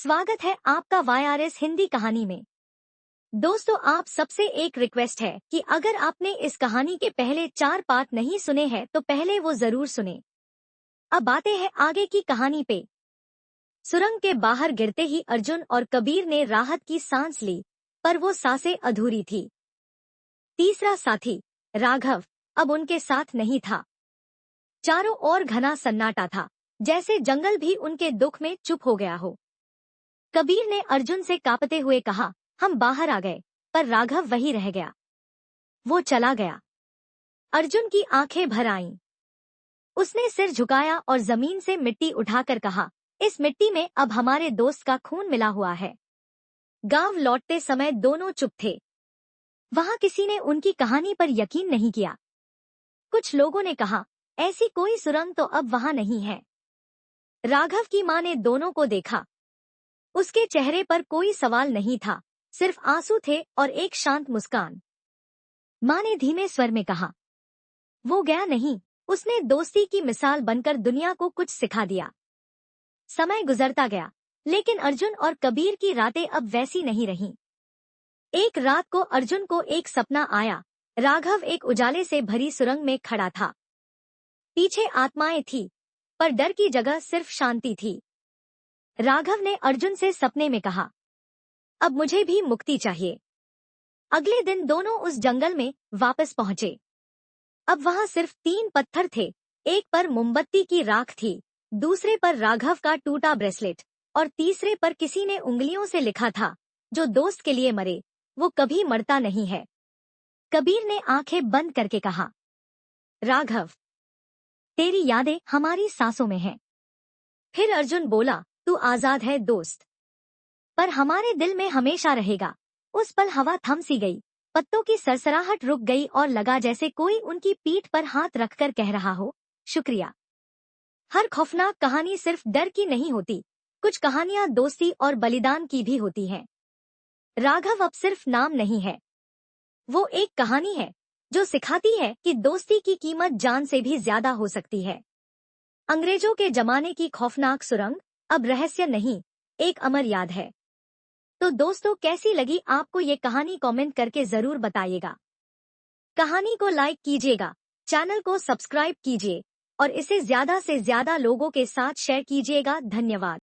स्वागत है आपका YRS हिंदी कहानी में। दोस्तों, आप सबसे एक रिक्वेस्ट है कि अगर आपने इस कहानी के पहले 4 पार्ट नहीं सुने हैं तो पहले वो जरूर सुने। अब आते हैं आगे की कहानी पे। सुरंग के बाहर गिरते ही अर्जुन और कबीर ने राहत की सांस ली, पर वो सांसें अधूरी थी। तीसरा साथी राघव अब उनके साथ नहीं था। चारों ओर घना सन्नाटा था, जैसे जंगल भी उनके दुख में चुप हो गया हो। कबीर ने अर्जुन से कांपते हुए कहा, हम बाहर आ गए, पर राघव वही रह गया। वो चला गया। अर्जुन की आंखें भर आईं। उसने सिर झुकाया और जमीन से मिट्टी उठाकर कहा, इस मिट्टी में अब हमारे दोस्त का खून मिला हुआ है। गांव लौटते समय दोनों चुप थे। वहां किसी ने उनकी कहानी पर यकीन नहीं किया। कुछ लोगों ने कहा, ऐसी कोई सुरंग तो अब वहां नहीं है। राघव की मां ने दोनों को देखा। उसके चेहरे पर कोई सवाल नहीं था, सिर्फ आंसू थे और एक शांत मुस्कान। मां ने धीमे स्वर में कहा, वो गया नहीं, उसने दोस्ती की मिसाल बनकर दुनिया को कुछ सिखा दिया। समय गुजरता गया, लेकिन अर्जुन और कबीर की रातें अब वैसी नहीं रहीं। एक रात को अर्जुन को एक सपना आया। राघव एक उजाले से भरी सुरंग में खड़ा था। पीछे आत्माएं थी, पर डर की जगह सिर्फ शांति थी। राघव ने अर्जुन से सपने में कहा, अब मुझे भी मुक्ति चाहिए। अगले दिन दोनों उस जंगल में वापस पहुंचे। अब वहां सिर्फ 3 पत्थर थे। एक पर मोमबत्ती की राख थी, दूसरे पर राघव का टूटा ब्रेसलेट और तीसरे पर किसी ने उंगलियों से लिखा था, जो दोस्त के लिए मरे वो कभी मरता नहीं है। कबीर ने आंखें बंद करके कहा, राघव, तेरी यादें हमारी सांसों में हैं। फिर अर्जुन बोला, तू आजाद है दोस्त, पर हमारे दिल में हमेशा रहेगा। उस पल हवा थम सी गई, पत्तों की सरसराहट रुक गई और लगा जैसे कोई उनकी पीठ पर हाथ रखकर कह रहा हो, शुक्रिया। हर खौफनाक कहानी सिर्फ डर की नहीं होती, कुछ कहानियां दोस्ती और बलिदान की भी होती हैं। राघव अब सिर्फ नाम नहीं है, वो एक कहानी है जो सिखाती है कि दोस्ती की कीमत जान से भी ज्यादा हो सकती है। अंग्रेजों के जमाने की खौफनाक सुरंग अब रहस्य नहीं, एक अमर याद है। तो दोस्तों, कैसी लगी आपको ये कहानी कमेंट करके जरूर बताइएगा। कहानी को लाइक कीजिएगा, चैनल को सब्सक्राइब कीजिए और इसे ज्यादा से ज्यादा लोगों के साथ शेयर कीजिएगा। धन्यवाद।